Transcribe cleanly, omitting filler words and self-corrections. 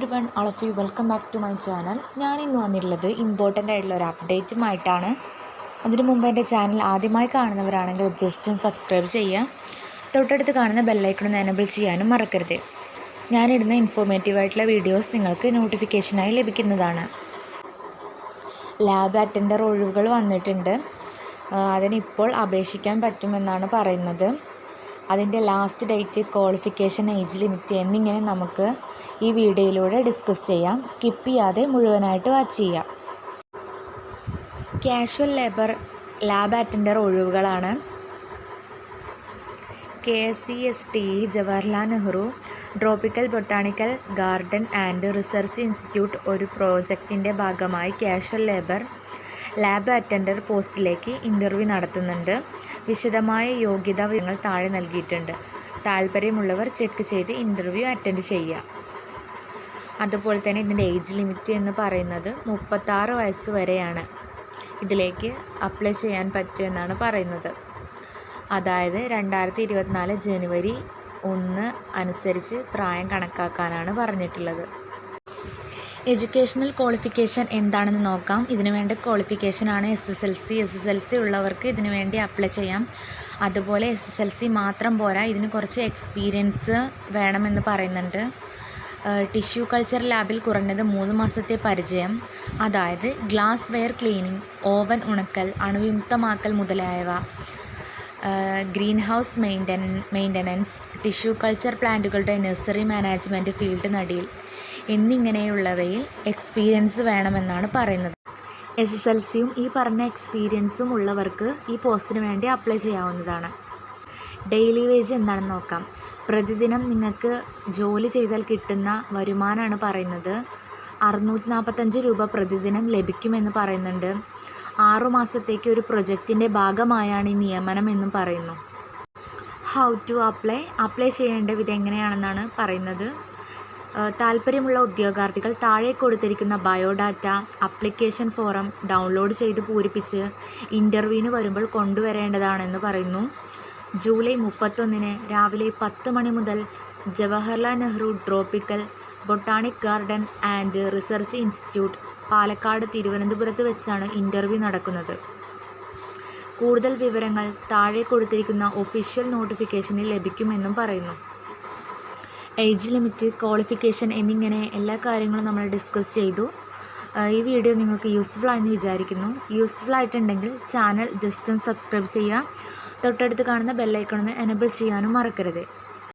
Every one all of you welcome back to my channel. ഞാൻ ഇന്ന് വന്നിട്ടുള്ളത് important ആയിട്ടുള്ള ഒരു അപ്ഡേറ്റുമായിട്ടാണ്. അതിനു മുമ്പ് എൻ്റെ ചാനൽ ആദ്യമായി കാണുന്നവരാണെങ്കിൽ ജസ്റ്റ് ഒന്ന് സബ്സ്ക്രൈബ് ചെയ്യുക. തൊട്ടടുത്ത് കാണുന്ന ബെല്ലൈക്കൺ ഒന്ന് എനേബിൾ ചെയ്യാനും മറക്കരുത്. ഞാനിടുന്ന ഇൻഫോർമേറ്റീവായിട്ടുള്ള വീഡിയോസ് നിങ്ങൾക്ക് നോട്ടിഫിക്കേഷനായി ലഭിക്കുന്നതാണ്. ലാബ് അറ്റൻഡർ ഒഴിവുകൾ വന്നിട്ടുണ്ട്. അതിനിപ്പോൾ അപേക്ഷിക്കാൻ പറ്റുമെന്നാണ് പറയുന്നത്. അതിൻ്റെ last date, qualification, age limit എന്നിങ്ങനെ നമുക്ക് ഈ വീഡിയോയിലൂടെ ഡിസ്കസ് ചെയ്യാം. സ്കിപ്പ് ചെയ്യാതെ മുഴുവനായിട്ട് വാച്ച് ചെയ്യാം. കാഷ്വൽ ലേബർ ലാബ് അറ്റൻഡർ ഒഴിവുകളാണ്. KSCSTE Jawaharlal Nehru tropical botanical garden and research institute ഒരു പ്രോജക്റ്റിൻ്റെ ഭാഗമായി കാഷ്വൽ ലേബർ ലാബ് അറ്റൻഡർ പോസ്റ്റിലേക്ക് ഇൻ്റർവ്യൂ നടത്തുന്നുണ്ട്. വിശദമായ യോഗ്യതാ വിവരങ്ങൾ താഴെ നൽകിയിട്ടുണ്ട്. താല്പര്യമുള്ളവർ ചെക്ക് ചെയ്ത് ഇൻ്റർവ്യൂ അറ്റൻഡ് ചെയ്യുക. അതുപോലെ തന്നെ ഇതിൻ്റെ ഏജ് ലിമിറ്റ് എന്ന് പറയുന്നത് 36 വയസ്സ് വരെയാണ് ഇതിലേക്ക് അപ്ലൈ ചെയ്യാൻ പറ്റുമെന്നാണ് പറയുന്നത്. അതായത് 2024 ജനുവരി 1 അനുസരിച്ച് പ്രായം കണക്കാക്കാനാണ് പറഞ്ഞിട്ടുള്ളത്. എഡ്യൂക്കേഷണൽ ക്വാളിഫിക്കേഷൻ എന്താണെന്ന് നോക്കാം. ഇതിനു വേണ്ട ക്വാളിഫിക്കേഷനാണ് SSLC ഉള്ളവർക്ക് ഇതിനു വേണ്ടി അപ്ലൈ ചെയ്യാം. അതുപോലെ SSLC മാത്രം പോരാ, ഇതിന് കുറച്ച് എക്സ്പീരിയൻസ് വേണമെന്ന് പറയുന്നുണ്ട്. ടിഷ്യൂ കൾച്ചർ ലാബിൽ കുറഞ്ഞത് 3 മാസത്തെ പരിചയം, അതായത് ഗ്ലാസ് വെയർ ക്ലീനിങ്, ഓവൻ ഉണക്കൽ, അണുവിമുക്തമാക്കൽ മുതലായവ, greenhouse maintenance, tissue culture പ്ലാന്റുകളുടെ നഴ്സറി മാനേജ്മെൻറ്റ്, ഫീൽഡ് നടീൽ എന്നിങ്ങനെയുള്ളവയിൽ എക്സ്പീരിയൻസ് വേണമെന്നാണ് പറയുന്നത്. SSLCയും ഈ പറഞ്ഞ എക്സ്പീരിയൻസും ഉള്ളവർക്ക് ഈ പോസ്റ്റിന് വേണ്ടി അപ്ലൈ ചെയ്യാവുന്നതാണ്. ഡെയിലി വേജ് എന്താണെന്ന് നോക്കാം. പ്രതിദിനം നിങ്ങൾക്ക് ജോലി ചെയ്താൽ കിട്ടുന്ന വരുമാനമാണ് പറയുന്നത്. 645 രൂപ പ്രതിദിനം ലഭിക്കുമെന്ന് പറയുന്നുണ്ട്. 6 മാസത്തേക്ക് ഒരു പ്രൊജക്റ്റിൻ്റെ ഭാഗമായാണ് ഈ നിയമനം എന്നും പറയുന്നു. ഹൗ ടു അപ്ലൈ ചെയ്യേണ്ട വിധം എങ്ങനെയാണെന്നാണ് പറയുന്നത്. താല്പര്യമുള്ള ഉദ്യോഗാർത്ഥികൾ താഴെ കൊടുത്തിരിക്കുന്ന ബയോഡാറ്റ അപ്ലിക്കേഷൻ ഫോറം ഡൗൺലോഡ് ചെയ്ത് പൂരിപ്പിച്ച് ഇൻ്റർവ്യൂവിന് വരുമ്പോൾ കൊണ്ടുവരേണ്ടതാണെന്ന് പറയുന്നു. ജൂലൈ 31 രാവിലെ 10 മണി മുതൽ Jawaharlal Nehru tropical botanic garden and research institute, Palakkad, തിരുവനന്തപുരത്ത് വെച്ചാണ് ഇൻ്റർവ്യൂ നടക്കുന്നത്. കൂടുതൽ വിവരങ്ങൾ താഴെ കൊടുത്തിരിക്കുന്ന ഒഫീഷ്യൽ നോട്ടിഫിക്കേഷനിൽ ലഭിക്കുമെന്നും പറയുന്നു. ഏജ് ലിമിറ്റ്, ക്വാളിഫിക്കേഷൻ എന്നിങ്ങനെ എല്ലാ കാര്യങ്ങളും നമ്മൾ ഡിസ്കസ് ചെയ്തു. ഈ വീഡിയോ നിങ്ങൾക്ക് യൂസ്ഫുൾ ആയെന്ന് വിചാരിക്കുന്നു. യൂസ്ഫുൾ ആയിട്ടുണ്ടെങ്കിൽ ചാനൽ ജസ്റ്റ് ഒന്ന് സബ്സ്ക്രൈബ് ചെയ്യുക. തൊട്ടടുത്ത് കാണുന്ന ബെല്ലൈക്കൺ ഒന്ന് എനേബിൾ ചെയ്യാനും മറക്കരുത്.